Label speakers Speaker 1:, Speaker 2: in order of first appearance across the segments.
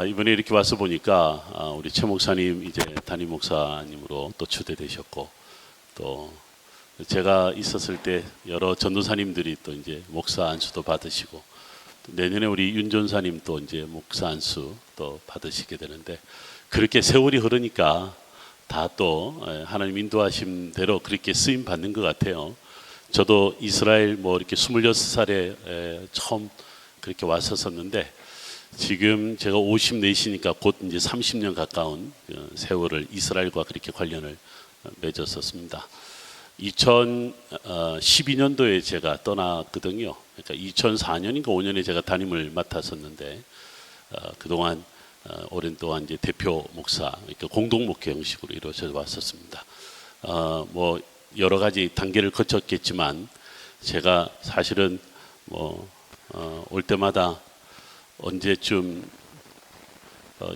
Speaker 1: 이번에 이렇게 와서 보니까 우리 최 목사님 이제 담임 목사님으로 또 추대되셨고, 또 제가 있었을 때 여러 전도사님들이 또 이제 목사 안수도 받으시고, 또 내년에 우리 윤 전사님 또 이제 목사 안수 또 받으시게 되는데, 그렇게 세월이 흐르니까 다 또 하나님 인도하신 대로 그렇게 쓰임 받는 것 같아요. 저도 이스라엘 뭐 이렇게 26살에 처음 그렇게 왔었는데, 지금 제가 54시니까 곧 이제 30년 가까운 세월을 이스라엘과 그렇게 관련을 맺었었습니다. 2012년도에 제가 떠났거든요. 그러니까 2004년인가 5년에 제가 담임을 맡았었는데, 그동안 오랜 동안 이제 대표 목사, 그러니까 공동 목회 형식으로 이루어져 왔었습니다. 뭐 여러 가지 단계를 거쳤겠지만, 제가 사실은 올 때마다 언제쯤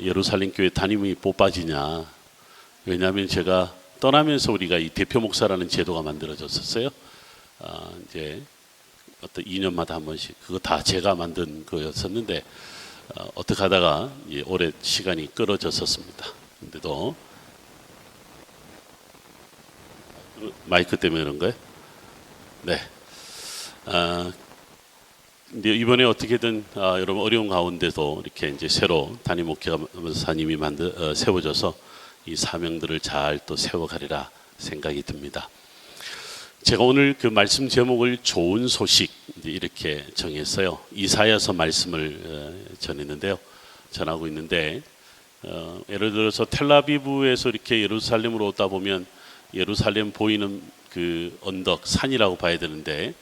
Speaker 1: 예루살렘 교회 담임이 뽑아지냐. 왜냐하면 제가 떠나면서 우리가 이 대표 목사라는 제도가 만들어졌었어요. 이제 어떤 2년마다 한 번씩, 그거 다 제가 만든 거였었는데, 어떻게 하다가 올해 시간이 끌어졌었습니다. 근데도 마이크 때문에 그런 거예요? 네. 근데 이번에 어떻게든 여러분 어려운 가운데도 이렇게 이제 새로 담임 목사님이 세워져서 이 사명들을 잘 또 세워가리라 생각이 듭니다. 제가 오늘 그 말씀 제목을 좋은 소식 이렇게 정했어요. 이사야서 말씀을 전하고 있는데, 예를 들어서 텔아비브에서 이렇게 예루살렘으로 오다 보면 예루살렘 보이는 그 언덕 산이라고 봐야 되는데,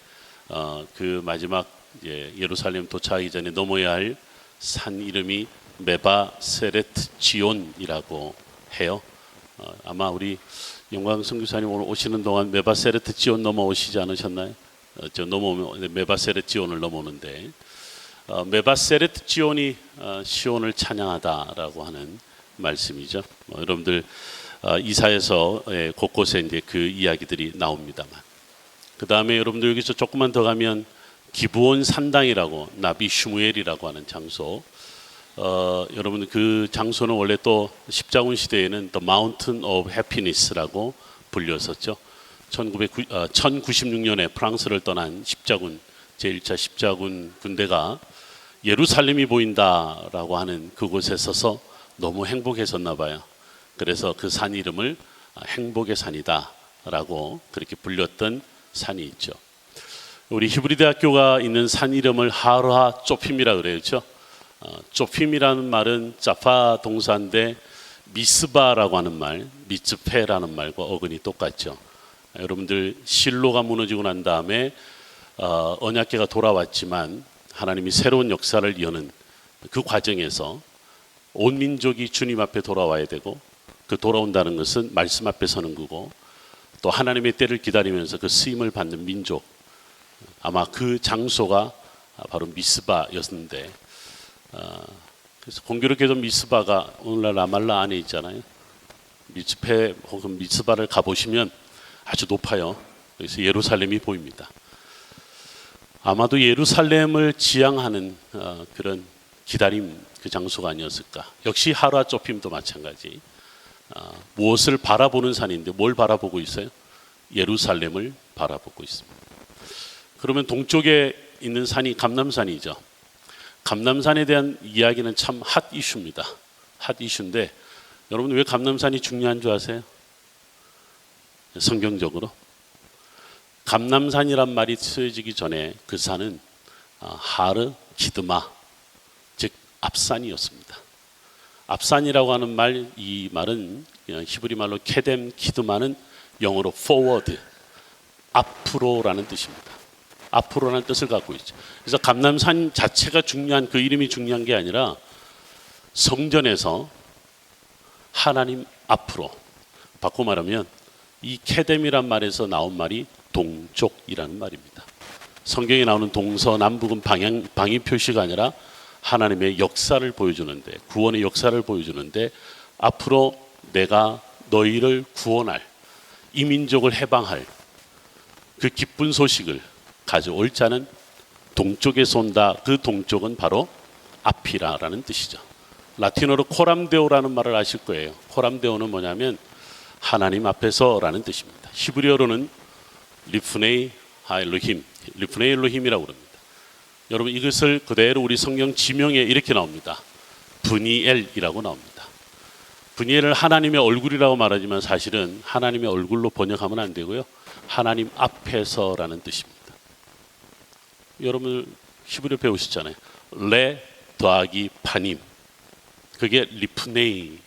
Speaker 1: 그 마지막 예루살렘 도착하기 전에 넘어야 할 산 이름이 메바세레트 지온이라고 해요. 아마 우리 영광 선교사님 오늘 오시는 동안 메바세레트 지온 넘어오시지 않으셨나요? 넘어오면 메바세레트 지온을 넘어오는데, 메바세레트 지온이 시온을 찬양하다라고 하는 말씀이죠. 여러분들 이사야서 곳곳에 이제 그 이야기들이 나옵니다만, 그 다음에 여러분들 여기서 조금만 더 가면 기브온 산당이라고, 나비 슈무엘이라고 하는 장소, 여러분 그 장소는 원래 또 십자군 시대에는 The Mountain of Happiness라고 불렸었죠. 1096년에 프랑스를 떠난 십자군, 제1차 십자군 군대가 예루살렘이 보인다라고 하는 그곳에 서서 너무 행복했었나 봐요. 그래서 그 산 이름을 행복의 산이다라고 그렇게 불렸던 산이 있죠. 우리 히브리 대학교가 있는 산 이름을 하르하 쪼핌이라 그래요. 그렇죠? 쪼핌이라는 말은 자파 동사인데 미스바라고 하는 말, 미츠페라는 말과 어근이 똑같죠. 여러분들 실로가 무너지고 난 다음에 언약궤가 돌아왔지만 하나님이 새로운 역사를 여는 그 과정에서 온 민족이 주님 앞에 돌아와야 되고, 그 돌아온다는 것은 말씀 앞에 서는 거고, 또 하나님의 때를 기다리면서 그 쓰임을 받는 민족, 아마 그 장소가 바로 미스바였는데, 그래서 공교롭게도 미스바가 오늘날 라말라 안에 있잖아요. 미츠페 혹은 미스바를 가보시면 아주 높아요. 그래서 예루살렘이 보입니다. 아마도 예루살렘을 지향하는 그런 기다림, 그 장소가 아니었을까. 역시 하루아 쪼핌도 마찬가지. 무엇을 바라보는 산인데 뭘 바라보고 있어요? 예루살렘을 바라보고 있습니다. 그러면 동쪽에 있는 산이 감람산이죠. 감람산에 대한 이야기는 참 핫 이슈입니다. 핫 이슈인데, 여러분 왜 감람산이 중요한 줄 아세요? 성경적으로 감람산이란 말이 쓰여지기 전에 그 산은 하르 기드마, 즉 앞산이었습니다. 앞산이라고 하는 말, 이 말은 히브리 말로 케뎀 기드마는 영어로 forward, 앞으로라는 뜻입니다. 앞으로라는 뜻을 갖고 있죠. 그래서 감람산 자체가 중요한, 그 이름이 중요한 게 아니라 성전에서 하나님 앞으로, 바꿔 말하면 이 케뎀이란 말에서 나온 말이 동쪽이라는 말입니다. 성경에 나오는 동서남북은 방위 표시가 아니라 하나님의 역사를 보여주는데, 구원의 역사를 보여주는데, 앞으로 내가 너희를 구원할, 이 민족을 해방할 그 기쁜 소식을 가져올 자는 동쪽에서 온다. 그 동쪽은 바로 앞이라는 뜻이죠. 라틴어로 코람데오라는 말을 아실 거예요. 코람데오는 뭐냐면 하나님 앞에서라는 뜻입니다. 히브리어로는 리프네이 하엘로힘, 리프네이 엘로힘이라고 그럽니다. 여러분 이것을 그대로 우리 성경 지명에 이렇게 나옵니다. 브니엘이라고 나옵니다. 브니엘을 하나님의 얼굴이라고 말하지만 사실은 하나님의 얼굴로 번역하면 안 되고요. 하나님 앞에서라는 뜻입니다. 여러분 히브리어 배우시잖아요. 레 더하기 파님, 그게 리프네이.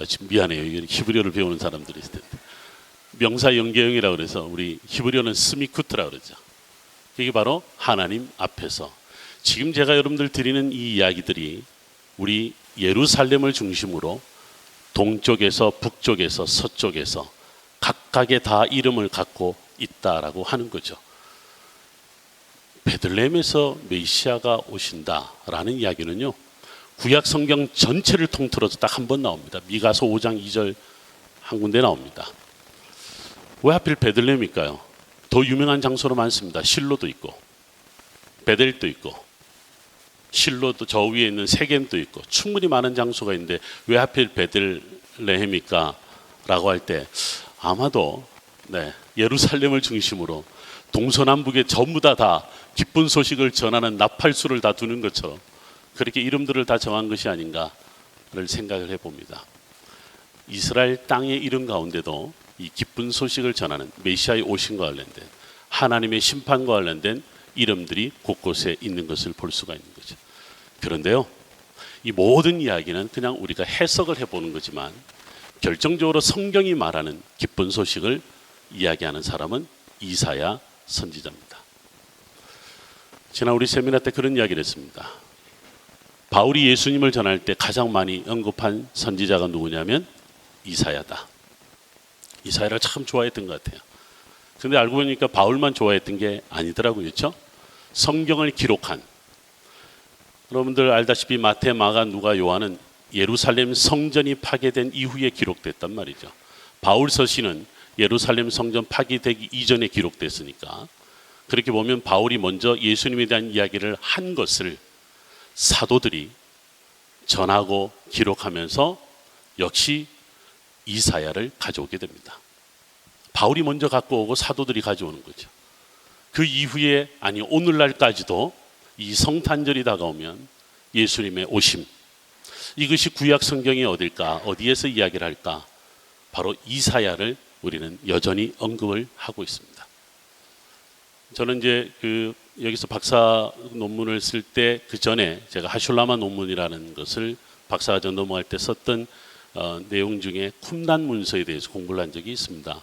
Speaker 1: 지금 미안해요. 이게 히브리어를 배우는 사람들이 있을 텐데. 명사 연계형이라고 그래서 우리 히브리어는 스미쿠트라고 그러죠. 이게 바로 하나님 앞에서. 지금 제가 여러분들 드리는 이 이야기들이 우리 예루살렘을 중심으로 동쪽에서 북쪽에서 서쪽에서 각각의 다 이름을 갖고 있다라고 하는 거죠. 베들레헴에서 메시아가 오신다라는 이야기는요, 구약 성경 전체를 통틀어서 딱 한 번 나옵니다. 미가서 5장 2절 한 군데 나옵니다. 왜 하필 베들레헴일까요? 더 유명한 장소로 많습니다. 실로도 있고 베델도 있고 실로도 저 위에 있는 세겜도 있고 충분히 많은 장소가 있는데 왜 하필 베들레헴일까? 라고 할 때 아마도 예루살렘을 중심으로 동서남북에 전부 다 기쁜 소식을 전하는 나팔수를 다 두는 것처럼 그렇게 이름들을 다 정한 것이 아닌가를 생각을 해봅니다. 이스라엘 땅의 이름 가운데도 이 기쁜 소식을 전하는 메시아의 오심과 관련된 하나님의 심판과 관련된 이름들이 곳곳에 있는 것을 볼 수가 있는 거죠. 그런데요, 이 모든 이야기는 그냥 우리가 해석을 해보는 거지만 결정적으로 성경이 말하는 기쁜 소식을 이야기하는 사람은 이사야 선지자입니다. 지난 우리 세미나 때 그런 이야기를 했습니다. 바울이 예수님을 전할 때 가장 많이 언급한 선지자가 누구냐면 이사야다. 이사야를 참 좋아했던 것 같아요. 근데 알고 보니까 바울만 좋아했던 게 아니더라고요. 그렇죠? 성경을 기록한, 여러분들 알다시피 마태, 마가, 누가, 요한은 예루살렘 성전이 파괴된 이후에 기록됐단 말이죠. 바울 서신은 예루살렘 성전 파괴되기 이전에 기록됐으니까 그렇게 보면 바울이 먼저 예수님에 대한 이야기를 한 것을 사도들이 전하고 기록하면서 역시 이사야를 가져오게 됩니다. 바울이 먼저 갖고 오고 사도들이 가져오는 거죠. 그 이후에 아니 오늘날까지도 이 성탄절이 다가오면 예수님의 오심, 이것이 구약 성경이 어딜까, 어디에서 이야기를 할까? 바로 이사야를 우리는 여전히 언급을 하고 있습니다. 저는 이제 여기서 박사 논문을 쓸 때 그 전에 제가 하슐라마 논문이라는 것을 박사과정 넘어갈 때 썼던 내용 중에 쿰난 문서에 대해서 공부를 한 적이 있습니다.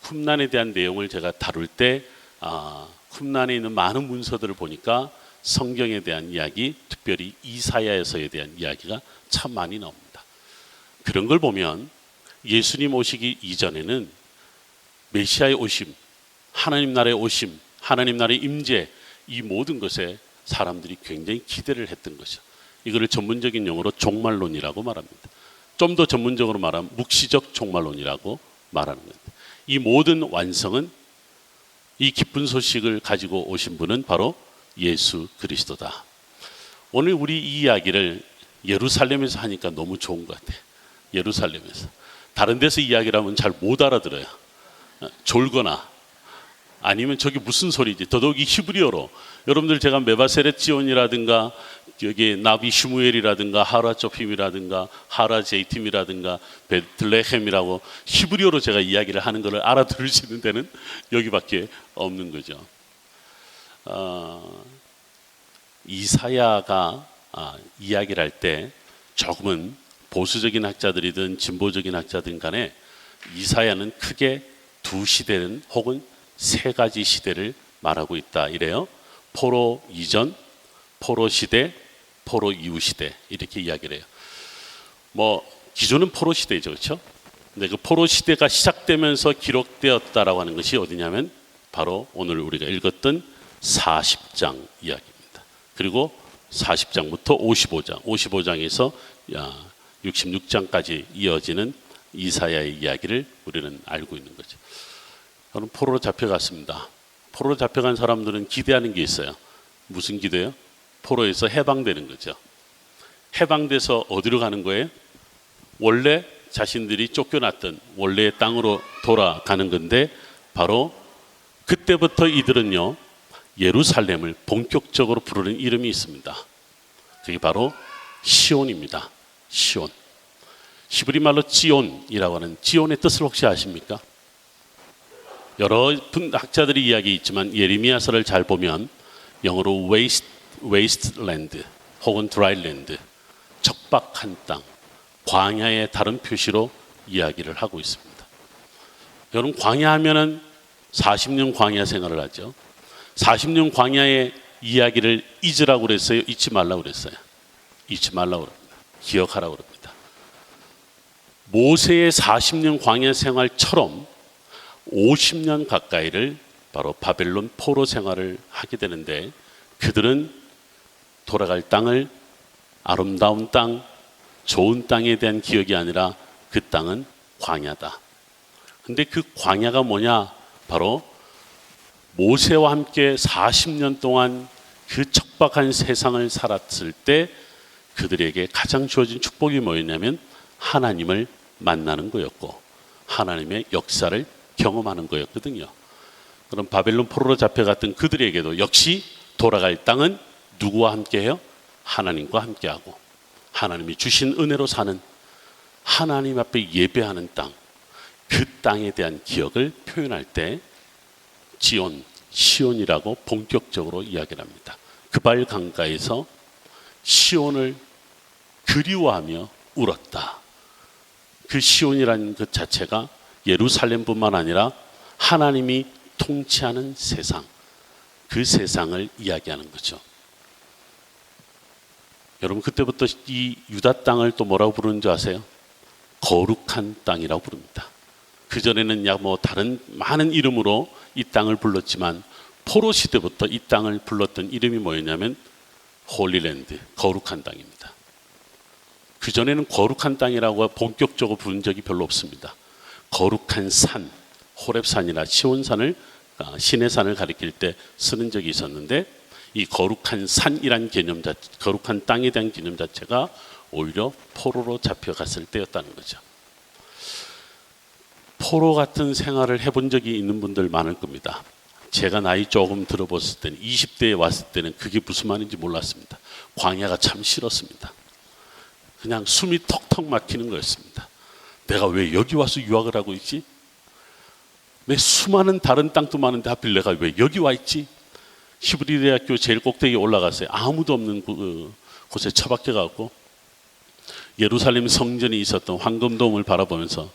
Speaker 1: 쿰난에 대한 내용을 제가 다룰 때 쿰난에 있는 많은 문서들을 보니까 성경에 대한 이야기, 특별히 이사야서에 대한 이야기가 참 많이 나옵니다. 그런 걸 보면 예수님 오시기 이전에는 메시아의 오심, 하나님 나라의 오심, 하나님 나라의 임재, 이 모든 것에 사람들이 굉장히 기대를 했던 것이죠. 이거를 전문적인 용어로 종말론이라고 말합니다. 좀 더 전문적으로 말하면 묵시적 종말론이라고 말하는 겁니다. 이 모든 완성은 이 기쁜 소식을 가지고 오신 분은 바로 예수 그리스도다. 오늘 우리 이 이야기를 예루살렘에서 하니까 너무 좋은 것 같아요. 예루살렘에서. 다른 데서 이야기를 하면 잘 못 알아들어요. 졸거나 아니면 저게 무슨 소리지? 더더욱이 히브리어로 여러분들 제가 메바세렛 지온이라든가 여기 나비 슈무엘이라든가 하라조핌이라든가 하라제이팀이라든가 베들레헴이라고 히브리어로 제가 이야기를 하는 것을 알아들을 수 있는 데는 여기밖에 없는 거죠. 이사야가 이야기를 할 때 조금은 보수적인 학자들이든 진보적인 학자든 간에 이사야는 크게 두 시대는 혹은 세 가지 시대를 말하고 있다 이래요. 포로 이전, 포로 시대, 포로 이후 시대 이렇게 이야기를 해요. 기존은 포로 시대죠, 그렇죠? 근데 그 포로 시대가 시작되면서 기록되었다라고 하는 것이 어디냐면 바로 오늘 우리가 읽었던 40장 이야기입니다. 그리고 40장부터 55장, 55장에서 66장까지 이어지는 이사야의 이야기를 우리는 알고 있는 거죠. 저는 포로로 잡혀갔습니다. 포로로 잡혀간 사람들은 기대하는 게 있어요. 무슨 기대요? 포로에서 해방되는 거죠. 해방돼서 어디로 가는 거예요? 원래 자신들이 쫓겨났던 원래의 땅으로 돌아가는 건데, 바로 그때부터 이들은요 예루살렘을 본격적으로 부르는 이름이 있습니다. 그게 바로 시온입니다. 시온. 히브리 말로 지온이라고 하는, 지온의 뜻을 혹시 아십니까? 여러 학자들이 이야기했지만 예레미야서를 잘 보면 영어로 wasteland 혹은 dryland, 척박한 땅, 광야의 다른 표시로 이야기를 하고 있습니다. 여러분, 광야하면은 40년 광야 생활을 하죠. 40년 광야의 이야기를 잊으라고 그랬어요? 잊지 말라고 그랬어요? 잊지 말라고 그럽니다. 기억하라고 그럽니다. 모세의 40년 광야 생활처럼 50년 가까이를 바로 바벨론 포로 생활을 하게 되는데, 그들은 돌아갈 땅을 아름다운 땅, 좋은 땅에 대한 기억이 아니라 그 땅은 광야다. 근데 그 광야가 뭐냐? 바로 모세와 함께 40년 동안 그 척박한 세상을 살았을 때 그들에게 가장 주어진 축복이 뭐였냐면 하나님을 만나는 거였고 하나님의 역사를 경험하는 거였거든요. 그럼 바벨론 포로로 잡혀갔던 그들에게도 역시 돌아갈 땅은 누구와 함께해요? 하나님과 함께하고 하나님이 주신 은혜로 사는, 하나님 앞에 예배하는 땅, 그 땅에 대한 기억을 표현할 때 지온, 시온이라고 본격적으로 이야기를 합니다. 그발 강가에서 시온을 그리워하며 울었다. 그 시온이라는 것 자체가 예루살렘뿐만 아니라 하나님이 통치하는 세상, 그 세상을 이야기하는 거죠. 여러분, 그때부터 이 유다 땅을 또 뭐라고 부르는 줄 아세요? 거룩한 땅이라고 부릅니다. 그전에는 다른 많은 이름으로 이 땅을 불렀지만 포로 시대부터 이 땅을 불렀던 이름이 뭐였냐면 홀리랜드, 거룩한 땅입니다. 그전에는 거룩한 땅이라고 본격적으로 부른 적이 별로 없습니다. 거룩한 산, 호렙산이나 시온산을, 신의 산을 가리킬 때 쓰는 적이 있었는데, 이 거룩한 산이란 개념 자체, 거룩한 땅에 대한 개념 자체가 오히려 포로로 잡혀갔을 때였다는 거죠. 포로 같은 생활을 해본 적이 있는 분들 많을 겁니다. 제가 나이 조금 들어봤을 때는, 20대에 왔을 때는 그게 무슨 말인지 몰랐습니다. 광야가 참 싫었습니다. 그냥 숨이 턱턱 막히는 거였습니다. 내가 왜 여기 와서 유학을 하고 있지? 내 수많은 다른 땅도 많은데 하필 내가 왜 여기 와 있지? 히브리 대학교 제일 꼭대기에 올라갔어요. 아무도 없는 곳에 처박혀 갖고 예루살렘 성전이 있었던 황금돔을 바라보면서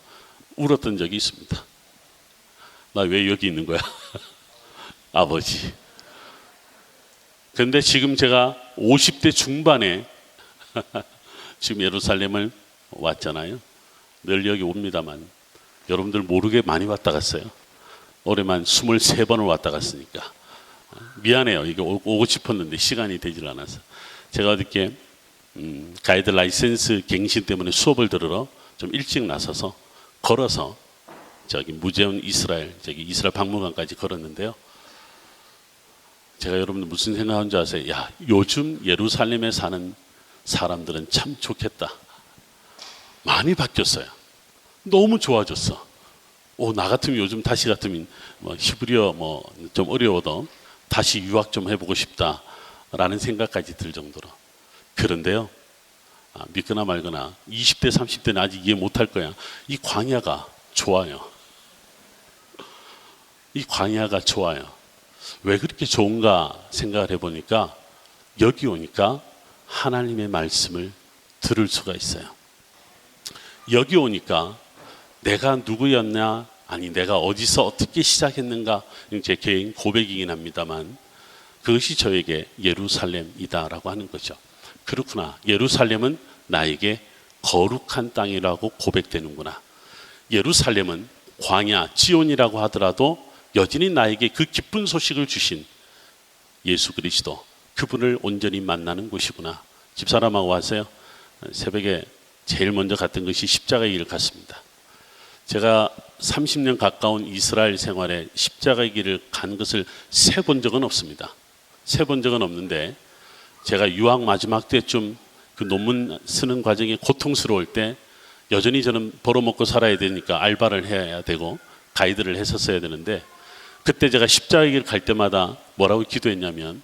Speaker 1: 울었던 적이 있습니다. 나 왜 여기 있는 거야? 아버지. 그런데 지금 제가 50대 중반에 지금 예루살렘을 왔잖아요. 늘 여기 옵니다만 여러분들 모르게 많이 왔다 갔어요. 올해만 23번을 왔다 갔으니까 미안해요. 이게 오고 싶었는데 시간이 되질 않아서. 제가 어저께 가이드 라이센스 갱신 때문에 수업을 들으러 좀 일찍 나서서 걸어서 저기 무제온 이스라엘, 저기 이스라엘 박물관까지 걸었는데요. 제가 여러분들 무슨 생각하는 줄 아세요? 야, 요즘 예루살렘에 사는 사람들은 참 좋겠다. 많이 바뀌었어요. 너무 좋아졌어. 나 같으면 요즘 다시 같으면 히브리어 좀 어려워도 다시 유학 좀 해보고 싶다라는 생각까지 들 정도로. 그런데요, 믿거나 말거나 20대 30대는 아직 이해 못할 거야. 이 광야가 좋아요. 이 광야가 좋아요. 왜 그렇게 좋은가 생각을 해보니까 여기 오니까 하나님의 말씀을 들을 수가 있어요. 여기 오니까 내가 누구였냐, 아니 내가 어디서 어떻게 시작했는가, 제 개인 고백이긴 합니다만 그것이 저에게 예루살렘이다라고 하는 거죠. 그렇구나, 예루살렘은 나에게 거룩한 땅이라고 고백되는구나. 예루살렘은 광야, 지온이라고 하더라도 여전히 나에게 그 기쁜 소식을 주신 예수 그리스도, 그분을 온전히 만나는 곳이구나. 집사람하고 왔어요. 새벽에 제일 먼저 갔던 것이 십자가의 길을 갔습니다. 제가 30년 가까운 이스라엘 생활에 십자가의 길을 간 것을 세본 적은 없습니다. 세본 적은 없는데 제가 유학 마지막 때쯤 그 논문 쓰는 과정이 고통스러울 때 여전히 저는 벌어먹고 살아야 되니까 알바를 해야 되고 가이드를 했었어야 되는데, 그때 제가 십자가의 길 갈 때마다 뭐라고 기도했냐면,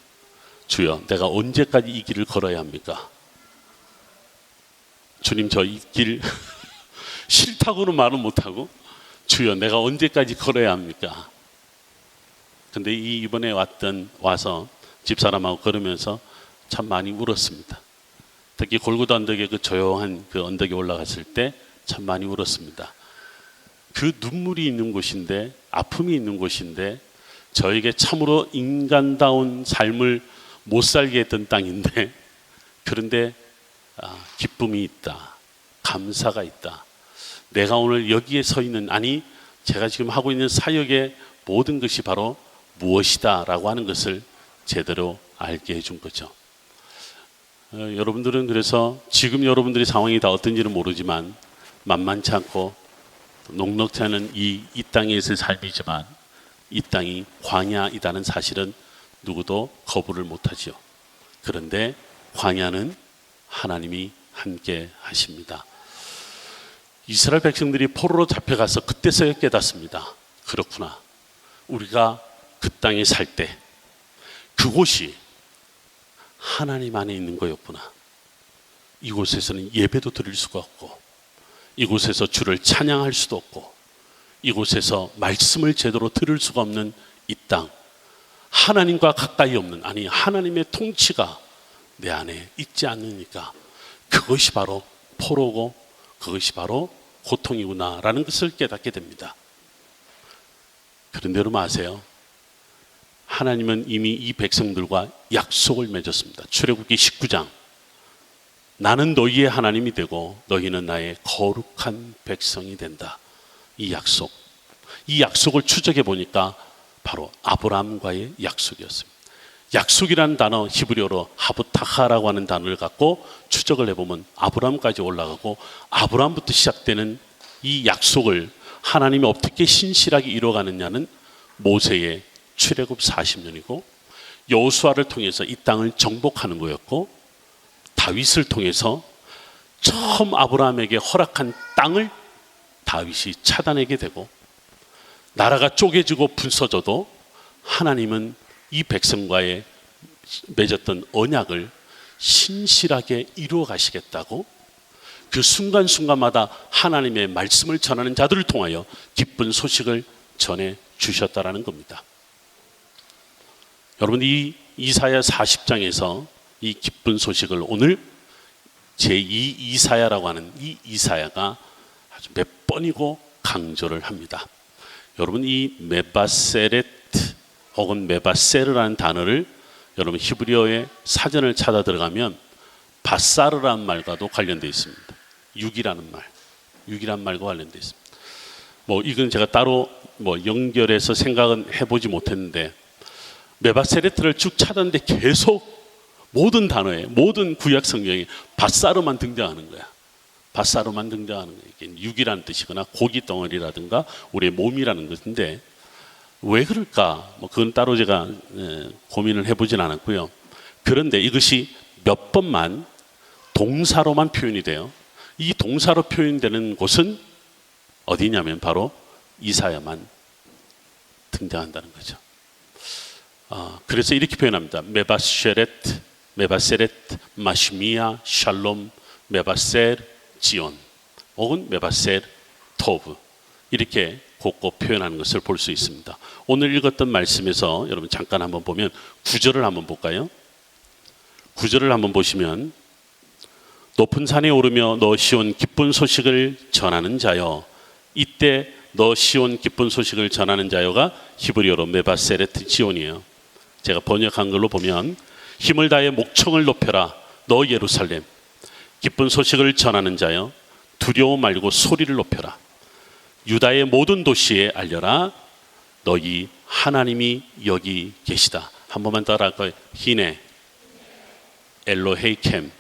Speaker 1: 주여, 내가 언제까지 이 길을 걸어야 합니까? 주님, 저 이 길 싫다고는 말은 못하고, 주여, 내가 언제까지 걸어야 합니까? 근데 이번에 와서 집사람하고 걸으면서 참 많이 울었습니다. 특히 골고다 언덕에 그 조용한 그 언덕에 올라갔을 때 참 많이 울었습니다. 그 눈물이 있는 곳인데, 아픔이 있는 곳인데, 저에게 참으로 인간다운 삶을 못 살게 했던 땅인데, 그런데 기쁨이 있다, 감사가 있다. 내가 오늘 여기에 서 있는, 아니 제가 지금 하고 있는 사역의 모든 것이 바로 무엇이다 라고 하는 것을 제대로 알게 해준 거죠. 여러분들은 그래서 지금 여러분들의 상황이 다 어떤지는 모르지만 만만치 않고 녹록지 않은 이 땅에 있을 삶이지만, 이 땅이 광야이다는 사실은 누구도 거부를 못하지요. 그런데 광야는 하나님이 함께 하십니다. 이스라엘 백성들이 포로로 잡혀가서 그때서야 깨닫습니다. 그렇구나, 우리가 그 땅에 살 때 그곳이 하나님 안에 있는 거였구나. 이곳에서는 예배도 드릴 수가 없고, 이곳에서 주를 찬양할 수도 없고, 이곳에서 말씀을 제대로 들을 수가 없는 이 땅, 하나님과 가까이 없는, 아니 하나님의 통치가 내 안에 있지 않으니까 그것이 바로 포로고 그것이 바로 고통이구나 라는 것을 깨닫게 됩니다. 그런데 여러분 아세요? 하나님은 이미 이 백성들과 약속을 맺었습니다. 출애굽기 19장, 나는 너희의 하나님이 되고 너희는 나의 거룩한 백성이 된다. 이 약속을 추적해 보니까 바로 아브라함과의 약속이었습니다. 약속이라는 단어, 히브리어로 하브타하라고 하는 단어를 갖고 추적을 해보면 아브라함까지 올라가고, 아브라함부터 시작되는 이 약속을 하나님이 어떻게 신실하게 이루어가느냐는 모세의 출애굽 40년이고, 여호수아를 통해서 이 땅을 정복하는 거였고, 다윗을 통해서 처음 아브라함에게 허락한 땅을 다윗이 차단하게 되고, 나라가 쪼개지고 부서져도 하나님은 이 백성과의 맺었던 언약을 신실하게 이루어 가시겠다고 그 순간순간마다 하나님의 말씀을 전하는 자들을 통하여 기쁜 소식을 전해 주셨다라는 겁니다. 여러분, 이 이사야 40장에서 이 기쁜 소식을 오늘 제2 이사야라고 하는 이 이사야가 아주 몇 번이고 강조를 합니다. 여러분, 이 메바세레트 혹은 메바세르라는 단어를 여러분 히브리어의 사전을 찾아 들어가면 바사르라는 말과도 관련되어 있습니다. 육이라는 말과 관련되어 있습니다. 이건 제가 따로 연결해서 생각은 해보지 못했는데, 메바세레트를 쭉 찾았는데 계속 모든 단어에, 모든 구약 성경에 바사르만 등장하는 거야. 바사르만 등장하는 거야. 이게 육이라는 뜻이거나 고기 덩어리라든가 우리의 몸이라는 것인데, 왜 그럴까? 그건 따로 제가 고민을 해보진 않았고요. 그런데 이것이 몇 번만 동사로만 표현이 돼요. 이 동사로 표현되는 곳은 어디냐면 바로 이사야만 등장한다는 거죠. 그래서 이렇게 표현합니다. 메바세렛, 마시미야, 샬롬, 메바셀, 지온, 혹은 메바셀, 토브, 이렇게 곳곳 표현하는 것을 볼 수 있습니다. 오늘 읽었던 말씀에서 여러분 잠깐 한번 보면 9절을 한번 볼까요? 9절을 한번 보시면, 높은 산에 오르며 너 시온 기쁜 소식을 전하는 자여, 이때 너 시온 기쁜 소식을 전하는 자여가 히브리어로 메바세레트 지온이에요. 제가 번역한 걸로 보면, 힘을 다해 목청을 높여라 너 예루살렘, 기쁜 소식을 전하는 자여, 두려워 말고 소리를 높여라. 유다의 모든 도시에 알려라, 너희 하나님이 여기 계시다. 한 번만 따라할까요? 히네 엘로헤이켐,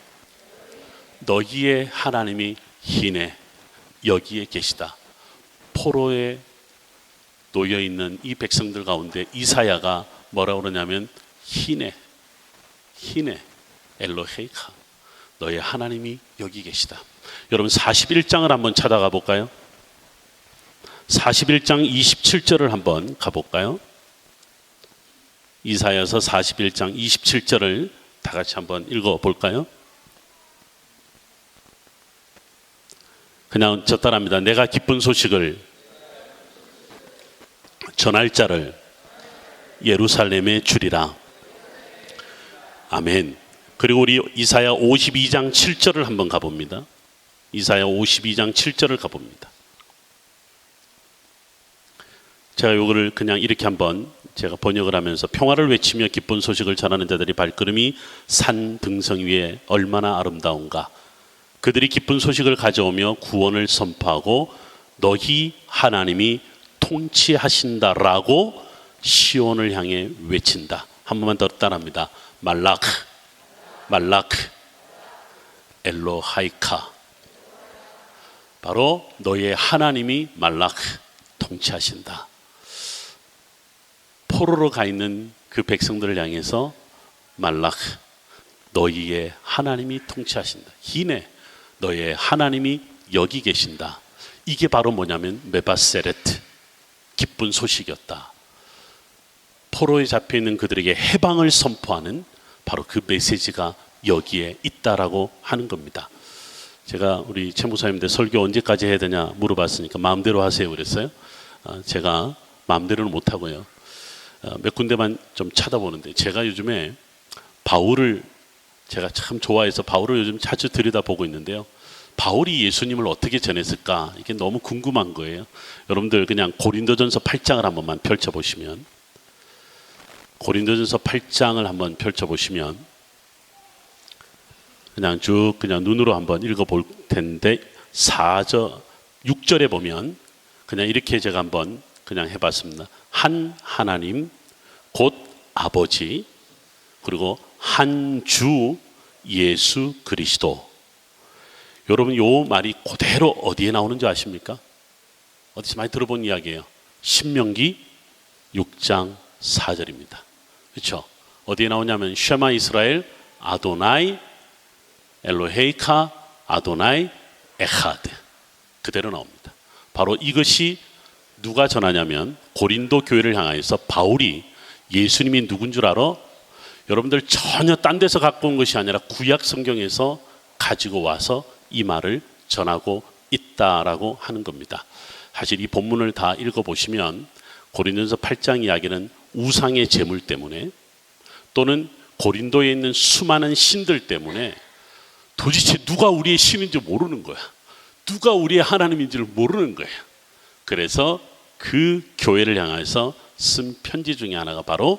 Speaker 1: 너희의 하나님이 히네, 여기에 계시다. 포로에 놓여있는 이 백성들 가운데 이사야가 뭐라고 그러냐면 히네 엘로헤이카, 너의 하나님이 여기 계시다. 여러분 41장을 한번 찾아가 볼까요? 41장 27절을 한번 가볼까요? 이사야서 41장 27절을 다 같이 한번 읽어볼까요? 그냥 저 따라합니다. 내가 기쁜 소식을 전할 자를 예루살렘에 주리라. 아멘. 그리고 우리 이사야 52장 7절을 한번 가봅니다. 이사야 52장 7절을 가봅니다. 제가 요거를 그냥 이렇게 한번 제가 번역을 하면서 평화를 외치며 기쁜 소식을 전하는 자들의 발걸음이 산 등성 위에 얼마나 아름다운가. 그들이 기쁜 소식을 가져오며 구원을 선포하고 너희 하나님이 통치하신다라고 시온을 향해 외친다. 한 번만 더 따라합니다. 말라크 말라크 엘로하이카. 바로 너의 하나님이 말라크 통치하신다. 포로로 가 있는 그 백성들을 향해서 말라크 너희의 하나님이 통치하신다. 히네 너의 하나님이 여기 계신다. 이게 바로 뭐냐면 메바세레트 기쁜 소식이었다. 포로에 잡혀 있는 그들에게 해방을 선포하는 바로 그 메시지가 여기에 있다라고 하는 겁니다. 제가 우리 최 목사님들 설교 언제까지 해야 되냐 물어봤으니까 마음대로 하세요 그랬어요. 제가 마음대로는 못하고요. 몇 군데만 좀 찾아보는데 제가 요즘에 바울을 제가 참 좋아해서 바울을 요즘 자주 들여다보고 있는데요. 바울이 예수님을 어떻게 전했을까 이게 너무 궁금한 거예요. 여러분들 그냥 고린도전서 8장을 한 번만 펼쳐보시면 고린도전서 8장을 한번 펼쳐보시면 그냥 쭉 그냥 눈으로 한번 읽어볼 텐데 6절에 보면 그냥 이렇게 제가 한번 그냥 해봤습니다. 한 하나님 곧 아버지 그리고 한 주 예수 그리스도. 여러분 요 말이 그대로 어디에 나오는지 아십니까? 어디서 많이 들어본 이야기예요. 신명기 6장 4절입니다. 그렇죠? 어디에 나오냐면 쉐마 이스라엘 아도나이 엘로헤이카 아도나이 에하드 그대로 나옵니다. 바로 이것이 누가 전하냐면 고린도 교회를 향하여서 바울이 예수님이 누군 줄 알아? 여러분들 전혀 딴 데서 갖고 온 것이 아니라 구약 성경에서 가지고 와서 이 말을 전하고 있다라고 하는 겁니다. 사실 이 본문을 다 읽어보시면 고린도전서 8장 이야기는 우상의 제물 때문에 또는 고린도에 있는 수많은 신들 때문에 도대체 누가 우리의 신인지 모르는 거야. 누가 우리의 하나님인지를 모르는 거예요. 그래서 그 교회를 향해서 쓴 편지 중에 하나가 바로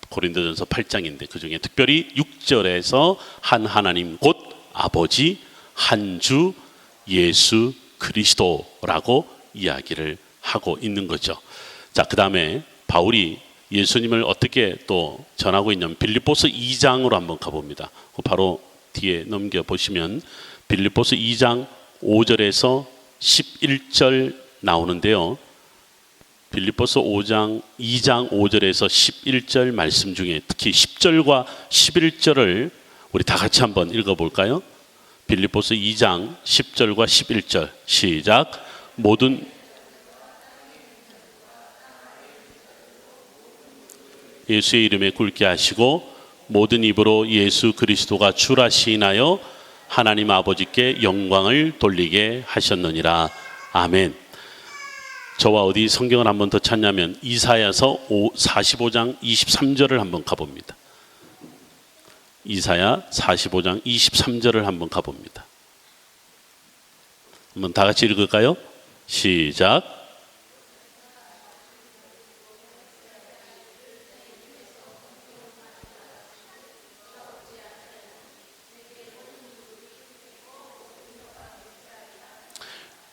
Speaker 1: 고린도전서 8장인데 그 중에 특별히 6절에서 한 하나님 곧 아버지 한 주 예수 그리스도라고 이야기를 하고 있는 거죠. 자, 그 다음에 바울이 예수님을 어떻게 또 전하고 있냐면 빌립보서 2장으로 한번 가봅니다. 바로 뒤에 넘겨보시면 빌립보서 2장 5절에서 11절 나오는데요. 빌립보서 2장 5절에서 11절 말씀 중에 특히 10절과 11절을 우리 다 같이 한번 읽어볼까요? 빌립보서 2장 10절과 11절 시작. 모든 예수의 이름에 굳게 하시고 모든 입으로 예수 그리스도가 주라 시인하여 하나님 아버지께 영광을 돌리게 하셨느니라. 아멘. 저와 어디 성경을 한번 더 찾냐면 이사야서 45장 23절을 한번 가봅니다. 이사야 45장 23절을 한번 가봅니다. 한번 다 같이 읽을까요? 시작.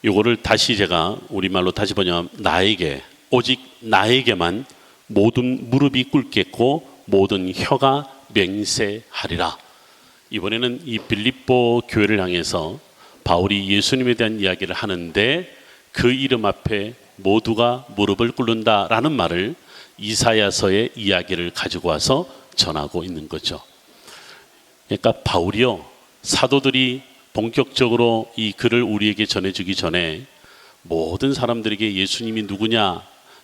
Speaker 1: 이거를 다시 제가 우리말로 다시 번역하면 나에게 오직 나에게만 모든 무릎이 꿇겠고 모든 혀가 맹세하리라. 이번에는 이 빌립보 교회를 향해서 바울이 예수님에 대한 이야기를 하는데 그 이름 앞에 모두가 무릎을 꿇는다라는 말을 이사야서의 이야기를 가지고 와서 전하고 있는 거죠. 그러니까 바울이요 사도들이 본격적으로 이 글을 우리에게 전해주기 전에 모든 사람들에게 예수님이 누구냐,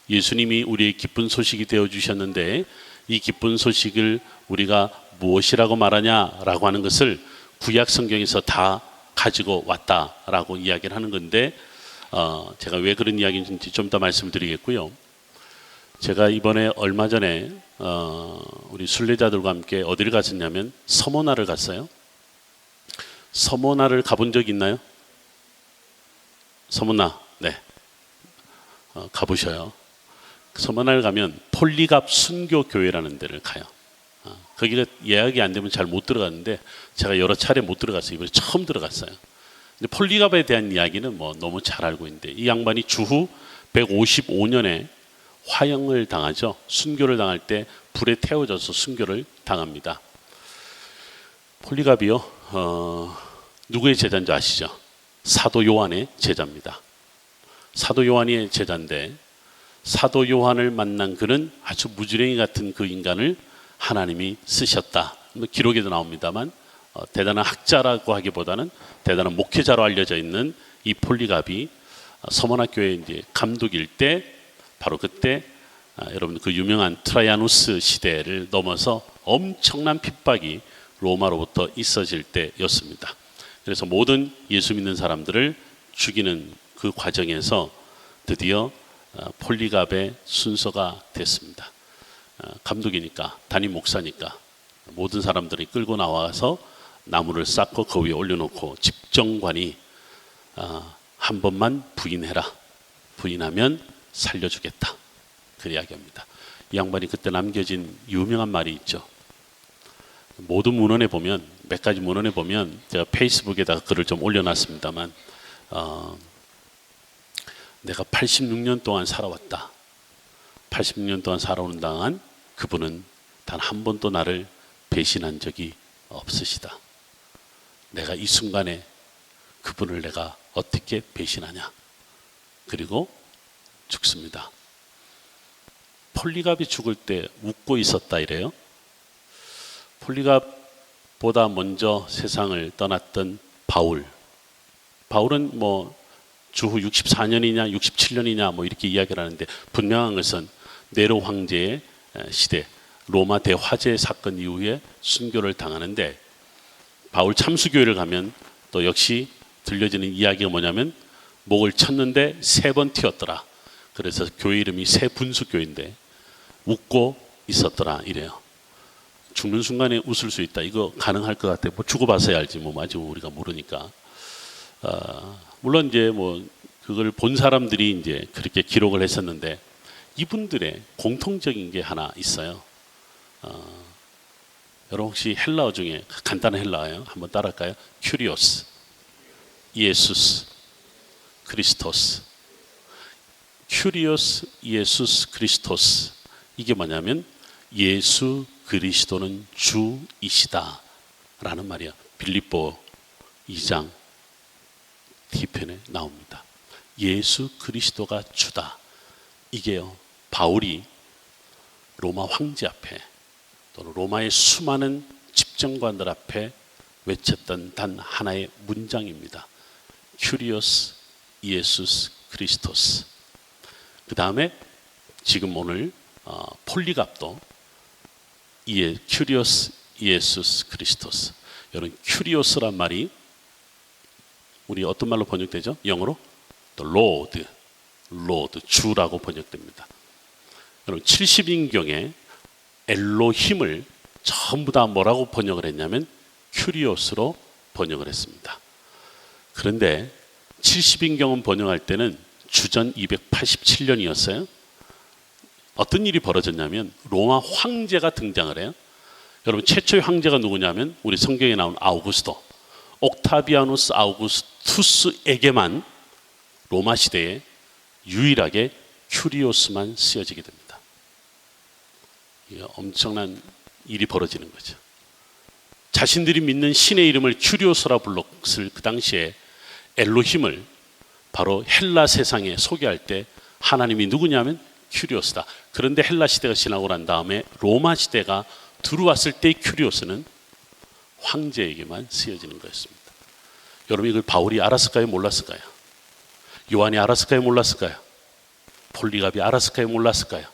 Speaker 1: 예수님이 우리의 기쁜 소식이 되어주셨는데 이 기쁜 소식을 우리가 무엇이라고 말하냐라고 하는 것을 구약 성경에서 다 가지고 왔다라고 이야기를 하는 건데, 제가 왜 그런 이야기인지 좀 더 말씀을 드리겠고요. 제가 이번에 얼마 전에 우리 순례자들과 함께 어디를 갔었냐면 서모나를 갔어요. 서모나를 가본 적 있나요? 서모나, 네, 가보셔요. 서모나를 가면 폴리갑 순교교회라는 데를 가요. 거기가 예약이 안 되면 잘 못 들어갔는데 제가 여러 차례 못 들어갔어요. 이번에 처음 들어갔어요. 근데 폴리갑에 대한 이야기는 뭐 너무 잘 알고 있는데, 이 양반이 주후 155년에 화형을 당하죠. 순교를 당할 때 불에 태워져서 순교를 당합니다. 폴리갑이요, 누구의 제자인지 아시죠? 사도 요한의 제자입니다. 사도 요한의 제자인데, 사도 요한을 만난 그는 아주 무지랭이 같은 그 인간을 하나님이 쓰셨다. 기록에도 나옵니다만 대단한 학자라고 하기보다는 대단한 목회자로 알려져 있는 이 폴리갑이 서머나 교회 이제 감독일 때, 바로 그때 여러분 그 유명한 트라이아누스 시대를 넘어서 엄청난 핍박이 로마로부터 있어질 때였습니다. 그래서 모든 예수 믿는 사람들을 죽이는 그 과정에서 드디어 폴리갑의 순서가 됐습니다. 감독이니까, 담임 목사니까 모든 사람들이 끌고 나와서 나무를 쌓고 그 위에 올려놓고 집정관이 한 번만 부인해라, 부인하면 살려주겠다, 그 이야기합니다. 이 양반이 그때 남겨진 유명한 말이 있죠. 모든 문헌에 보면, 몇 가지 문헌에 보면, 제가 페이스북에다가 글을 좀 올려놨습니다만, 내가 86년 동안 살아왔다. 86년 동안 살아오는 동안 그분은 단 한 번도 나를 배신한 적이 없으시다. 내가 이 순간에 그분을 내가 어떻게 배신하냐. 그리고 죽습니다. 폴리갑이 죽을 때 웃고 있었다 이래요. 폴리갑보다 먼저 세상을 떠났던 바울은 뭐 주후 64년이냐 67년이냐 뭐 이렇게 이야기를 하는데, 분명한 것은 네로 황제의 시대, 로마 대화재 사건 이후에 순교를 당하는데, 바울 참수교회를 가면 또 역시 들려지는 이야기가 뭐냐면 목을 쳤는데 3번 튀었더라. 그래서 교회 이름이 새분수교회인데 웃고 있었더라 이래요. 죽는 순간에 웃을 수 있다, 이거 가능할 것 같아. 뭐 죽어봐서야 알지 뭐 아직 우리가 모르니까. 물론 이제 뭐 그걸 본 사람들이 이제 그렇게 기록을 했었는데, 이분들의 공통적인 게 하나 있어요. 여러분 혹시 헬라어 중에 간단한 헬라어예요. 한번 따라할까요? 큐리오스, 예수스, 크리스토스. 큐리오스, 예수스, 크리스토스. 이게 뭐냐면 예수 그리스도는 주이시다 라는 말이야. 빌립보 2장 뒤편에 나옵니다. 예수 그리스도가 주다. 이게요, 바울이 로마 황제 앞에 또는 로마의 수많은 집정관들 앞에 외쳤던 단 하나의 문장입니다. 큐리오스 예수스 크리스토스. 그 다음에 지금 오늘 폴리갑도 큐리오스 예수스 크리스토스. 여러분 큐리오스란 말이 우리 어떤 말로 번역되죠? 영어로 로드 주라고 번역됩니다. 여러분 70인경에 엘로힘을 전부 다 뭐라고 번역을 했냐면 큐리오스로 번역을 했습니다. 그런데 70인경은 번역할 때는 주전 287년이었어요. 어떤 일이 벌어졌냐면 로마 황제가 등장을 해요. 여러분 최초의 황제가 누구냐면 우리 성경에 나온 아우구스토, 옥타비아누스 아우구스투스에게만 로마 시대에 유일하게 큐리오스만 쓰여지게 됩니다. 이게 엄청난 일이 벌어지는 거죠. 자신들이 믿는 신의 이름을 큐리오스라 불렀을 그 당시에 엘로힘을 바로 헬라 세상에 소개할 때 하나님이 누구냐면 큐리오스다. 그런데 헬라 시대가 지나고 난 다음에 로마 시대가 들어왔을 때 큐리오스는 황제에게만 쓰여지는 거였습니다. 여러분, 이걸 바울이 알았을까요? 몰랐을까요? 요한이 알았을까요? 몰랐을까요? 폴리갑이 알았을까요? 몰랐을까요?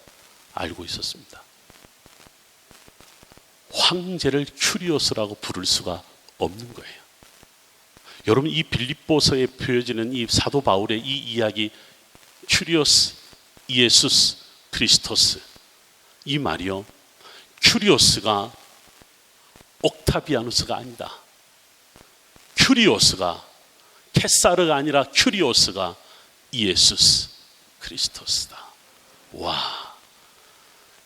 Speaker 1: 알고 있었습니다. 황제를 큐리오스라고 부를 수가 없는 거예요. 여러분, 이 빌립보서에 표해지는 이 사도 바울의 이 이야기, 큐리오스 이에수스 크리스토스, 이 말이요, 큐리오스가 옥타비아누스가 아니다. 큐리오스가 케사르가 아니라 큐리오스가 이에수스 크리스토스다. 와,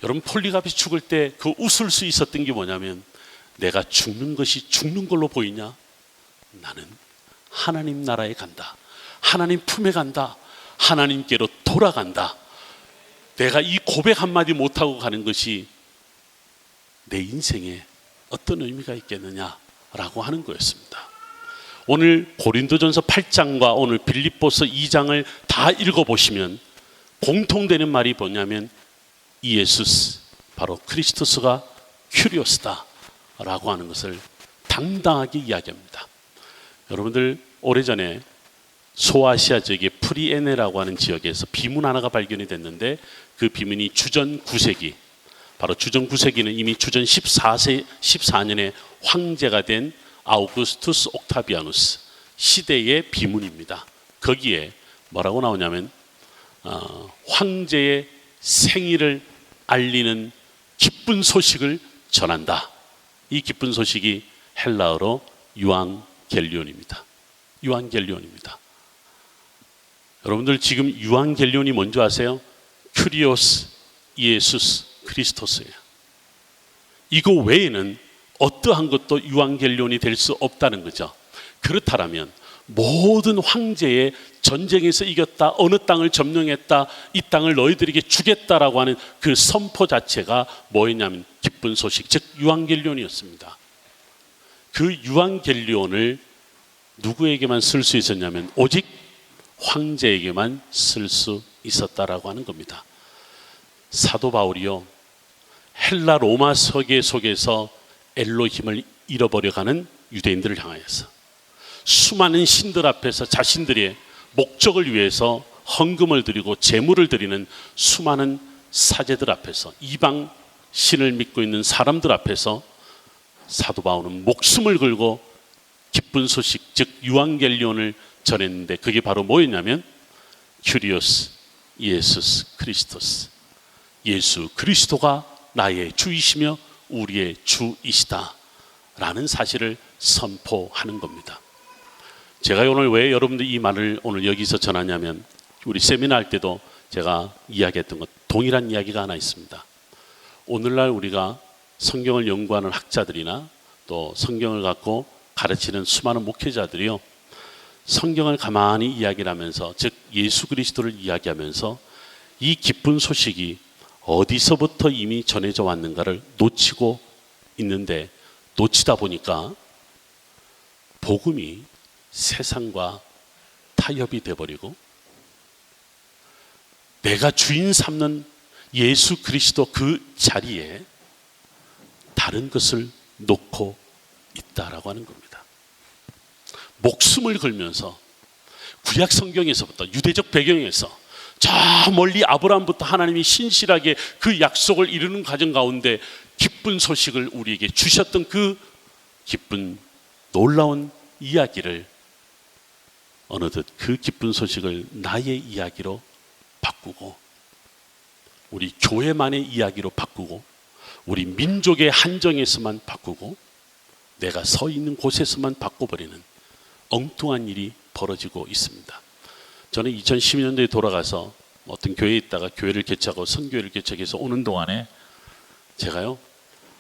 Speaker 1: 여러분, 폴리갑이 죽을 때 그 웃을 수 있었던 게 뭐냐면, 내가 죽는 것이 죽는 걸로 보이냐? 나는 하나님 나라에 간다. 하나님 품에 간다. 하나님께로 돌아간다. 내가 이 고백 한마디 못하고 가는 것이 내 인생에 어떤 의미가 있겠느냐라고 하는 거였습니다. 오늘 고린도전서 8장과 오늘 빌립보서 2장을 다 읽어보시면 공통되는 말이 뭐냐면, 이에수스, 바로 크리스토스가 큐리오스다 라고 하는 것을 당당하게 이야기합니다. 여러분들, 오래전에 소아시아 지역의 프리에네라고 하는 지역에서 비문 하나가 발견이 됐는데, 그 비문이 주전 9세기, 바로 주전 9세기는 이미 주전 14년에 황제가 된 아우구스투스 옥타비아누스 시대의 비문입니다. 거기에 뭐라고 나오냐면, 황제의 생일을 알리는 기쁜 소식을 전한다. 이 기쁜 소식이 헬라어로 유앙겔리온입니다. 유앙겔리온입니다. 여러분들, 지금 유앙겔리온이 뭔지 아세요? 큐리오스 이에수스 크리스토스예요. 이거 외에는 어떠한 것도 유앙겔리온이 될 수 없다는 거죠. 그렇다면 모든 황제의 전쟁에서 이겼다, 어느 땅을 점령했다, 이 땅을 너희들에게 주겠다라고 하는 그 선포 자체가 뭐였냐면 기쁜 소식, 즉 유앙겔리온이었습니다. 그 유앙겔리온을 누구에게만 쓸 수 있었냐면 오직 황제에게만 쓸 수 있었다라고 하는 겁니다. 사도 바울이요, 헬라 로마 서계 속에서 엘로힘을 잃어버려가는 유대인들을 향하여서 수많은 신들 앞에서 자신들의 목적을 위해서 헌금을 드리고 제물을 드리는 수많은 사제들 앞에서, 이방 신을 믿고 있는 사람들 앞에서 사도 바울은 목숨을 걸고 기쁜 소식, 즉 유앙겔리온을 전했는데, 그게 바로 뭐였냐면 큐리오스 이에수스 크리스토스, 예수 그리스도가 나의 주이시며 우리의 주이시다 라는 사실을 선포하는 겁니다. 제가 오늘 왜 여러분들 이 말을 오늘 여기서 전하냐면, 우리 세미나 할 때도 제가 이야기했던 것 동일한 이야기가 하나 있습니다. 오늘날 우리가 성경을 연구하는 학자들이나 또 성경을 갖고 가르치는 수많은 목회자들이요, 성경을 가만히 이야기를 하면서, 즉 예수 그리스도를 이야기하면서 이 기쁜 소식이 어디서부터 이미 전해져 왔는가를 놓치고 있는데, 놓치다 보니까 복음이 세상과 타협이 돼버리고 내가 주인 삼는 예수 그리스도 그 자리에 다른 것을 놓고 있다라고 하는 겁니다. 목숨을 걸면서 구약 성경에서부터, 유대적 배경에서 저 멀리 아브라함부터 하나님이 신실하게 그 약속을 이루는 과정 가운데 기쁜 소식을 우리에게 주셨던 그 기쁜 놀라운 이야기를 어느덧 그 기쁜 소식을 나의 이야기로 바꾸고, 우리 교회만의 이야기로 바꾸고, 우리 민족의 한정에서만 바꾸고, 내가 서 있는 곳에서만 바꿔버리는 엉뚱한 일이 벌어지고 있습니다. 저는 2012년도에 돌아가서 어떤 교회에 있다가 교회를 개척하고 선교회를 개척해서 오는 동안에 제가요,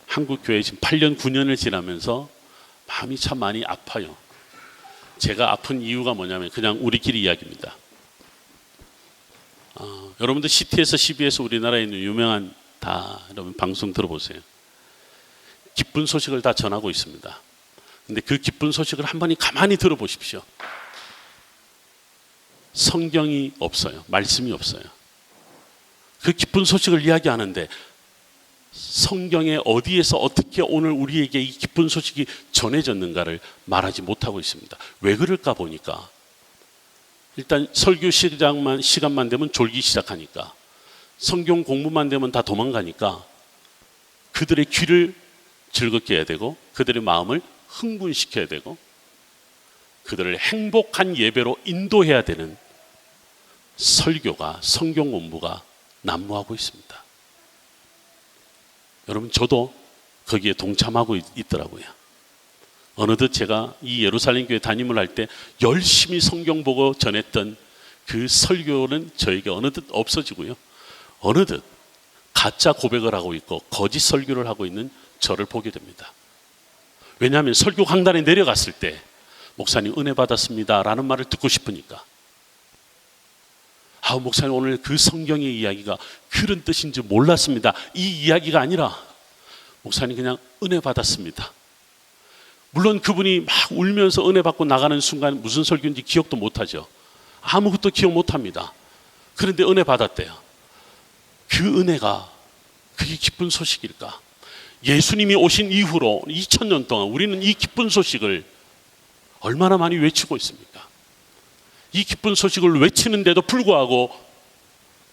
Speaker 1: 한국 교회 지금 8년 9년을 지나면서 마음이 참 많이 아파요. 제가 아픈 이유가 뭐냐면 그냥 우리끼리 이야기입니다. 여러분들 CT에서 CBS 우리나라에 있는 유명한 다 여러분 방송 들어보세요. 기쁜 소식을 다 전하고 있습니다. 근데 그 기쁜 소식을 한 번이 가만히 들어보십시오. 성경이 없어요. 말씀이 없어요. 그 기쁜 소식을 이야기하는데 성경에 어디에서 어떻게 오늘 우리에게 이 기쁜 소식이 전해졌는가를 말하지 못하고 있습니다. 왜 그럴까 보니까 일단 설교 시간만 되면 졸기 시작하니까, 성경 공부만 되면 다 도망가니까 그들의 귀를 즐겁게 해야 되고 그들의 마음을 흥분시켜야 되고 그들을 행복한 예배로 인도해야 되는 설교가, 성경 공부가 난무하고 있습니다. 여러분, 저도 거기에 동참하고 있더라고요. 어느덧 제가 이 예루살렘 교회 담임을 할 때 열심히 성경 보고 전했던 그 설교는 저에게 어느덧 없어지고요. 어느덧 가짜 고백을 하고 있고 거짓 설교를 하고 있는 저를 보게 됩니다. 왜냐하면 설교 강단에 내려갔을 때 목사님 은혜 받았습니다 라는 말을 듣고 싶으니까, 목사님 오늘 그 성경의 이야기가 그런 뜻인지 몰랐습니다, 이 이야기가 아니라 목사님 그냥 은혜 받았습니다. 물론 그분이 막 울면서 은혜 받고 나가는 순간 무슨 설교인지 기억도 못하죠. 아무것도 기억 못합니다. 그런데 은혜 받았대요. 그 은혜가 그게 기쁜 소식일까? 예수님이 오신 이후로 2000년 동안 우리는 이 기쁜 소식을 얼마나 많이 외치고 있습니까? 이 기쁜 소식을 외치는데도 불구하고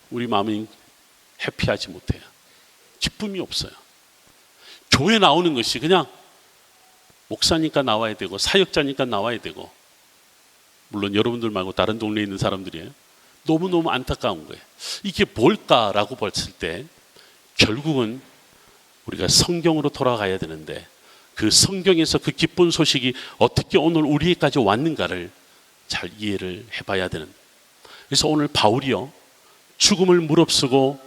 Speaker 1: 우리 마음이 해피하지 못해요. 기쁨이 없어요. 교회 나오는 것이 그냥 목사니까 나와야 되고 사역자니까 나와야 되고, 물론 여러분들 말고 다른 동네에 있는 사람들이에요. 너무너무 안타까운 거예요. 이게 뭘까라고 봤을 때 결국은 우리가 성경으로 돌아가야 되는데, 그 성경에서 그 기쁜 소식이 어떻게 오늘 우리에게까지 왔는가를 잘 이해를 해봐야 되는. 그래서 오늘 바울이요, 죽음을 무릅쓰고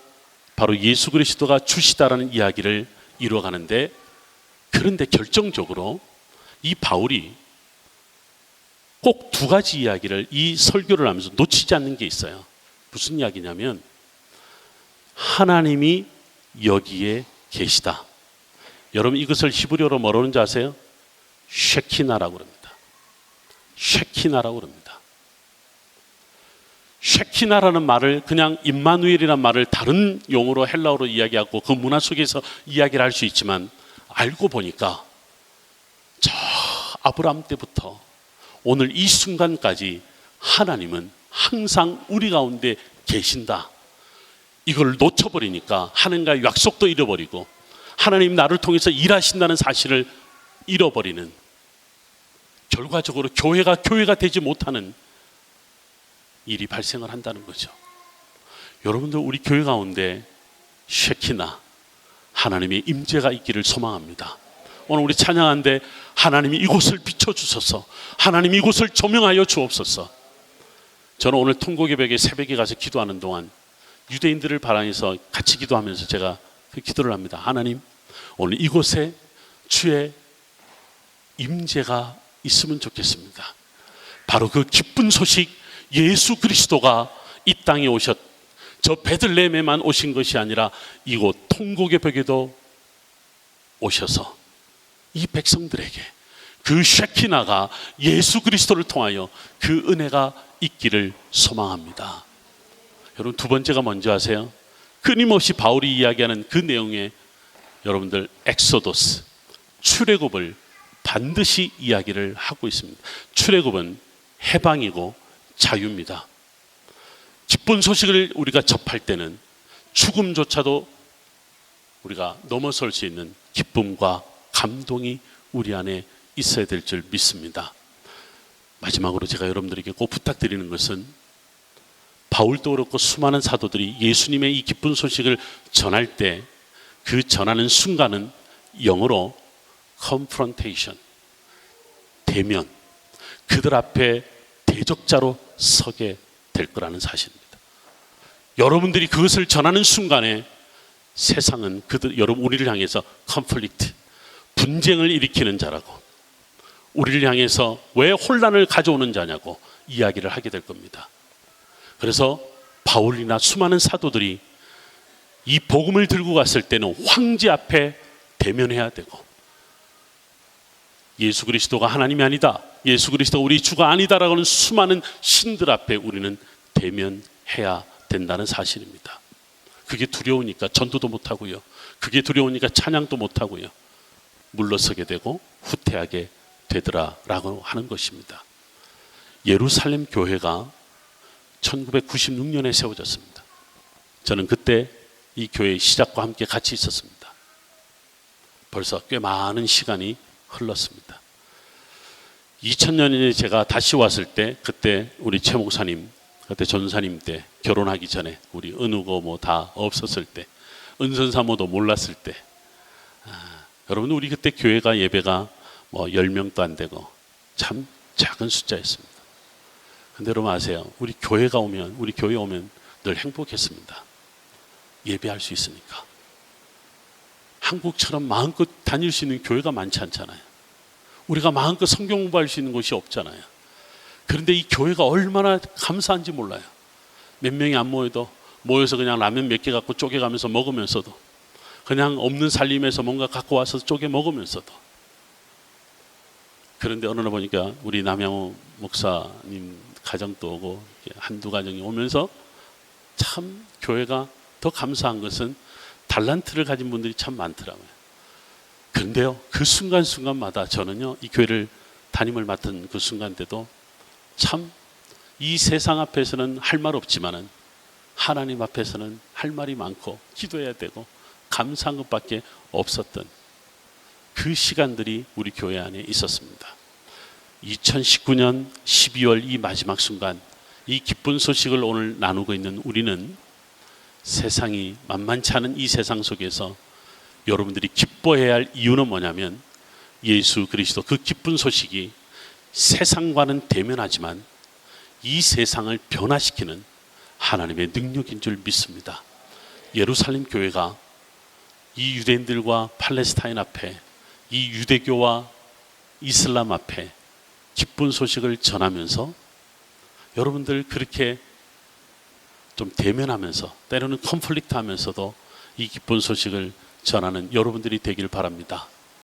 Speaker 1: 바로 예수 그리스도가 주시다라는 이야기를 이루어가는데, 그런데 결정적으로 이 바울이 꼭 두 가지 이야기를 이 설교를 하면서 놓치지 않는 게 있어요. 무슨 이야기냐면 하나님이 여기에 계시다. 여러분, 이것을 히브리어로 뭐라고 하는지 아세요? 쉐키나라고 그럽니다. 쉐키나라고 그럽니다. 쉐키나라는 말을 그냥 임마누엘이라는 말을 다른 용어로 헬라어로 이야기하고 그 문화 속에서 이야기를 할 수 있지만, 알고 보니까 저 아브라함 때부터 오늘 이 순간까지 하나님은 항상 우리 가운데 계신다. 이걸 놓쳐버리니까 하나님과의 약속도 잃어버리고 하나님 나를 통해서 일하신다는 사실을 잃어버리는, 결과적으로 교회가 되지 못하는 일이 발생을 한다는 거죠. 여러분들, 우리 교회 가운데 쉐키나 하나님의 임재가 있기를 소망합니다. 오늘 우리 찬양한데 하나님이 이곳을 비춰주소서, 하나님이 이곳을 조명하여 주옵소서. 저는 오늘 통곡의벽에 새벽에 가서 기도하는 동안 유대인들을 바라해서 같이 기도하면서 제가 그 기도를 합니다. 하나님, 오늘 이곳에 주의 임재가 있으면 좋겠습니다. 바로 그 기쁜 소식, 예수 그리스도가 이 땅에 저 베들레헴에만 오신 것이 아니라 이곳 통곡의 벽에도 오셔서 이 백성들에게 그 쉐키나가 예수 그리스도를 통하여 그 은혜가 있기를 소망합니다. 여러분, 두 번째가 뭔지 아세요? 끊임없이 바울이 이야기하는 그 내용에 여러분들 엑소도스, 출애굽을 반드시 이야기를 하고 있습니다. 출애굽은 해방이고 자유입니다. 기쁜 소식을 우리가 접할 때는 죽음조차도 우리가 넘어설 수 있는 기쁨과 감동이 우리 안에 있어야 될 줄 믿습니다. 마지막으로 제가 여러분들에게 꼭 부탁드리는 것은, 바울도 그렇고 수많은 사도들이 예수님의 이 기쁜 소식을 전할 때 그 전하는 순간은 영어로 confrontation, 대면, 그들 앞에 대적자로 서게 될 거라는 사실입니다. 여러분들이 그것을 전하는 순간에 세상은 우리를 향해서 conflict, 분쟁을 일으키는 자라고, 우리를 향해서 왜 혼란을 가져오는 자냐고 이야기를 하게 될 겁니다. 그래서 바울이나 수많은 사도들이 이 복음을 들고 갔을 때는 황제 앞에 대면해야 되고, 예수 그리스도가 하나님이 아니다, 예수 그리스도가 우리 주가 아니다라고 하는 수많은 신들 앞에 우리는 대면해야 된다는 사실입니다. 그게 두려우니까 전도도 못하고요, 그게 두려우니까 찬양도 못하고요. 물러서게 되고 후퇴하게 되더라라고 하는 것입니다. 예루살렘 교회가 1996년에 세워졌습니다. 저는 그때 이 교회의 시작과 함께 같이 있었습니다. 벌써 꽤 많은 시간이 흘렀습니다. 2000년에 제가 다시 왔을 때, 그때 우리 최 목사님, 그때 전사님 때 결혼하기 전에 우리 은우고 뭐 다 없었을 때, 은선사모도 몰랐을 때, 여러분 우리 그때 교회가 예배가 뭐 10명도 안 되고 참 작은 숫자였습니다. 근데 여러분 아세요? 우리 교회에 오면 늘 행복했습니다. 예배할 수 있으니까. 한국처럼 마음껏 다닐 수 있는 교회가 많지 않잖아요. 우리가 마음껏 성경 공부할 수 있는 곳이 없잖아요. 그런데 이 교회가 얼마나 감사한지 몰라요. 몇 명이 안 모여서 그냥 라면 몇 개 갖고 쪼개가면서 먹으면서도, 그냥 없는 살림에서 뭔가 갖고 와서 쪼개 먹으면서도. 그런데 어느 날 보니까 우리 남양호 목사님 가정도 오고 한두 가정이 오면서 참 교회가 더 감사한 것은 달란트를 가진 분들이 참 많더라고요. 그런데요, 그 순간순간마다 저는요, 이 교회를 담임을 맡은 그 순간 때도 참 이 세상 앞에서는 할 말 없지만은 하나님 앞에서는 할 말이 많고 기도해야 되고 감사한 것밖에 없었던 그 시간들이 우리 교회 안에 있었습니다. 2019년 12월 이 마지막 순간, 이 기쁜 소식을 오늘 나누고 있는 우리는 세상이 만만치 않은 이 세상 속에서 여러분들이 기뻐해야 할 이유는 뭐냐면, 예수 그리스도 그 기쁜 소식이 세상과는 대면하지만 이 세상을 변화시키는 하나님의 능력인 줄 믿습니다. 예루살렘 교회가 이 유대인들과 팔레스타인 앞에, 이 유대교와 이슬람 앞에 기쁜 소식을 전하면서 여러분들 그렇게 좀 대면하면서 때로는 컨플릭트 하면서도 이 기쁜 소식을 전하는 여러분들이 되길 바랍니다.